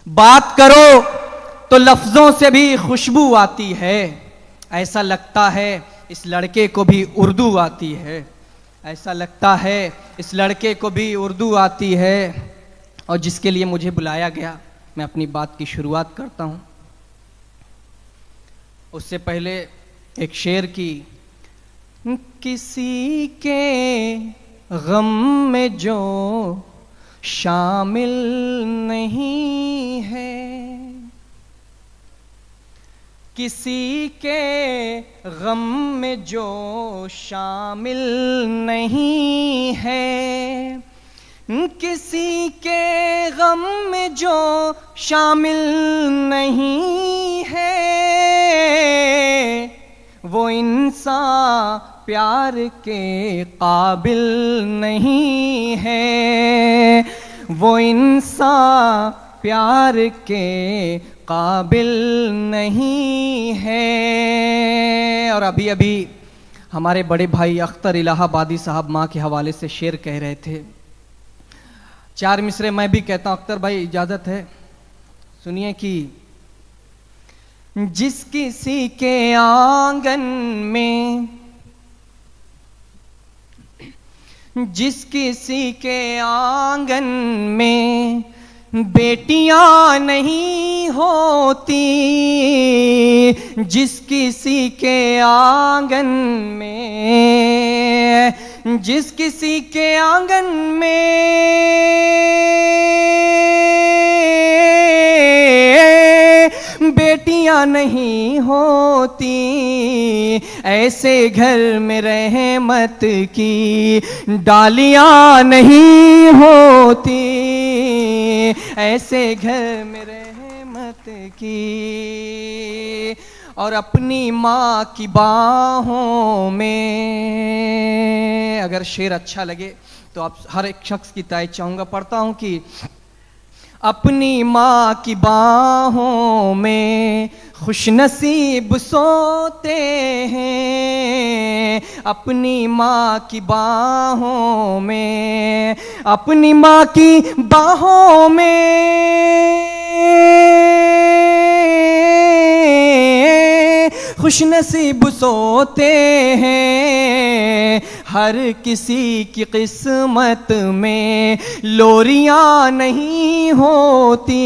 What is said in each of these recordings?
बात करो तो लफ्जों से भी खुशबू आती है। ऐसा लगता है इस लड़के को भी उर्दू आती है। ऐसा लगता है इस लड़के को भी उर्दू आती है। और जिसके लिए मुझे बुलाया गया, मैं अपनी बात की शुरुआत करता हूँ। उससे पहले एक शेर की। किसी के गम में जो शामिल नहीं है, किसी के गम में जो शामिल नहीं है, किसी के गम में जो शामिल नहीं है, वो इंसान प्यार के काबिल नहीं है, वो इंसान प्यार के काबिल नहीं है। और अभी अभी हमारे बड़े भाई अख्तर इलाहाबादी साहब माँ के हवाले से शेर कह रहे थे। 4 मिसरे मैं भी कहता हूँ। अख्तर भाई इजाज़त है, सुनिए कि जिस किसी के आंगन में, जिस किसी के आंगन में बेटियां नहीं होती, जिस किसी के आंगन में, जिस किसी के आंगन में बेटियां नहीं होती, ऐसे घर में रहमत की डालियां नहीं होती, ऐसे घर में रहमत की। और अपनी माँ की बाहों में, अगर शेर अच्छा लगे तो आप हर एक शख्स की तारीफ चाहूँगा। पढ़ता हूँ कि अपनी माँ की बाहों में खुशनसीब सोते हैं, अपनी माँ की बाहों में, अपनी माँ की बाहों में खुशनसीब सोते हैं। हर किसी की किस्मत में लोरियां नहीं होती,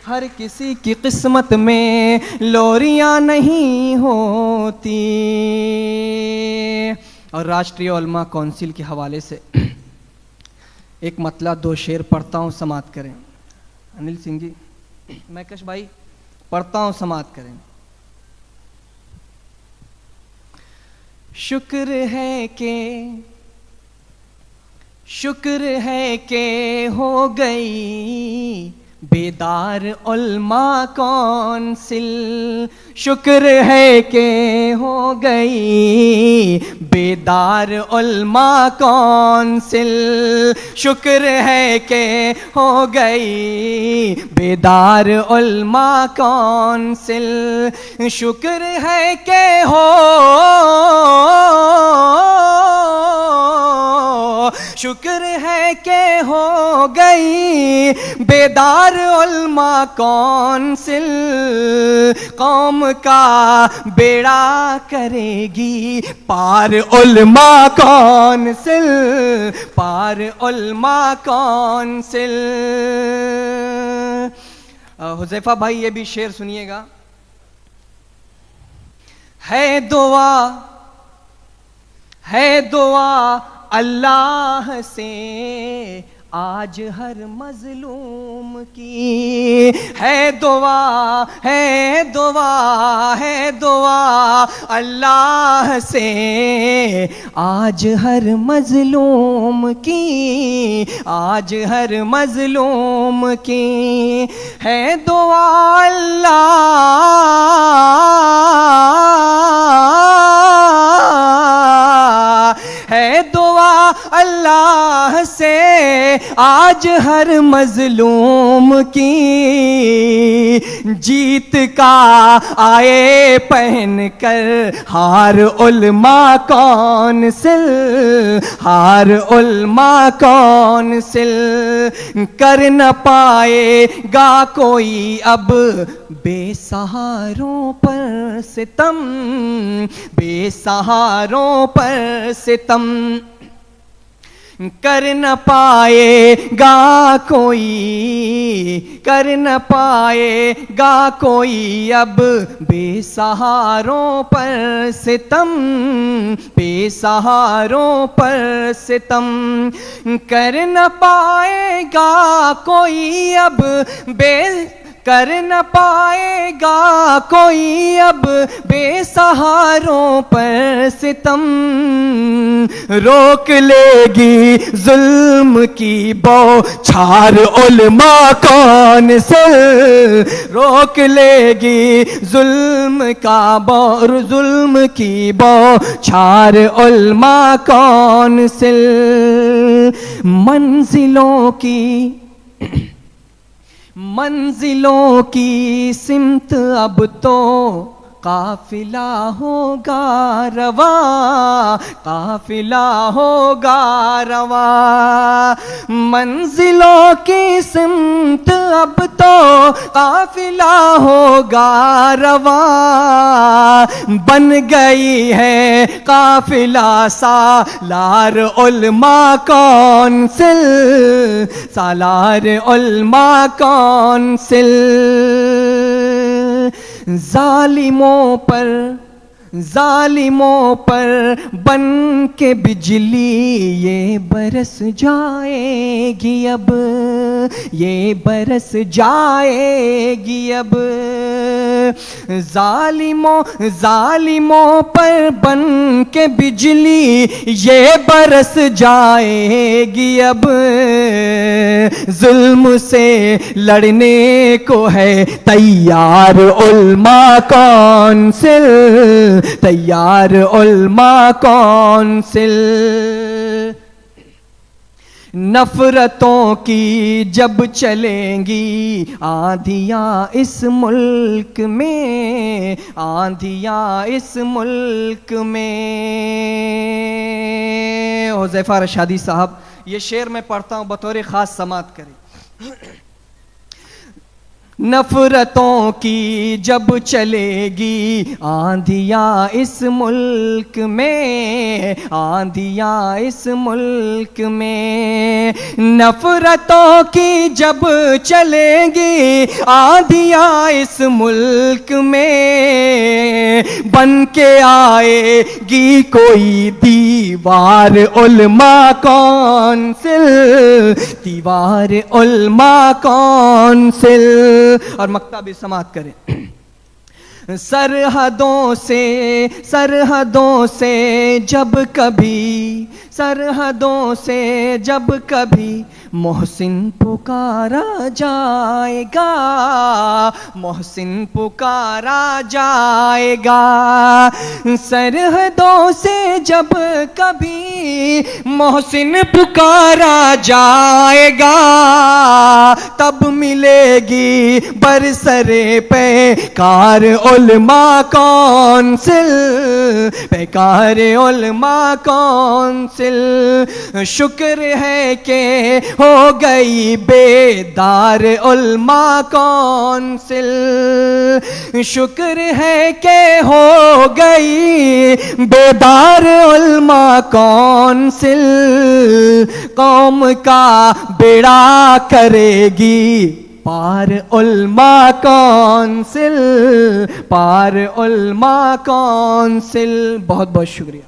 हर किसी की किस्मत में लोरियां नहीं होती। और राष्ट्रीय उलमा काउंसिल के हवाले से एक मतला 2 शेर पढ़ता हूँ, समात करें। अनिल सिंह जी, मैकश भाई, पढ़ता हूँ, समात करें। शुक्र है के हो गई बेदार उलमा काउंसिल, शुक्र है के हो गई बेदार उलमा काउंसिल, शुक्र है के हो गई बेदार उलमा काउंसिल, शुक्र है के हो, शुक्र है के हो गई बेदार उलमा काउंसिल, कौम का बेड़ा करेगी पार उलमा काउंसिल, पार उलमा काउंसिल। हुज़ैफा भाई ये भी शेर सुनिएगा। है दुआ अल्लाह से आज हर मजलूम की, है दुआ अल्लाह से आज हर मजलूम की, आज हर मजलूम की, है दुआ अल्लाह, है दुआ अल्लाह से आज हर मजलूम की जीत का आए पहन कर हार उल्मा कौंसिल, हार उल्मा कौंसिल। कर न पाएगा कोई अब बेसहारों पर सितम, बेसहारों पर सितम। कर न पाएगा कोई, कर न पाएगा कोई अब बेसहारों पर सितम, बेसहारों पर सितम। कर न पाएगा कोई अब कर न पाएगा कोई अब बेसहारों पर सितम। रोक लेगी जुल्म की बौछार उल्मा कौंसिल, रोक लेगी जुल्म का जुल्म की बौछार उल्मा कौंसिल। मंजिलों की मंजिलों की सिमत अब तो काफिला होगा रवा, काफिला होगा रवा। मंजिलों की सिमत अब तो काफिला होगा रवा। बन गई है काफिला सालार उल्मा कौंसिल, सालार उल्मा कौंसिल। जालिमों पर, जालिमों पर बन के बिजली ये बरस जाएगी अब, ये बरस जाएगी अब। जालिमों जालिमों पर बन के बिजली ये बरस जाएगी अब। जुल्म से लड़ने को है तैयार उल्मा कौंसिल, तैयार उल्मा कौंसिल। नफरतों की जब चलेंगी आंधियां इस मुल्क में, आंधियां इस मुल्क में। हुज़ैफा रशादी साहब, ये शेर मैं पढ़ता हूँ बतौर ख़ास समात करें। नफरतों की जब चलेगी आंधियां इस मुल्क में, आंधियां इस मुल्क में। नफरतों की जब चलेगी आंधियां इस मुल्क में। बन के आएगी कोई दीवार उल्मा कौंसिल, दीवार उल्मा कौंसिल। और मक्ता भी समाप्त करें। सरहदों से, सरहदों से जब कभी, सरहदों से जब कभी मोहसिन पुकारा जाएगा, मोहसिन पुकारा जाएगा। सरहदों से जब कभी मोहसिन पुकारा जाएगा, तब मिलेगी बरसरे पे कार उल्मा कौंसिल, बेकार उल्मा कौंसिल। शुक्र है कि हो गई बेदार उल्मा कौंसिल, शुक्र है कि हो गई बेदार उल्मा कौंसिल। कौम का बेड़ा करेगी पार उल्मा कौंसिल, पार उल्मा कौंसिल। बहुत बहुत शुक्रिया।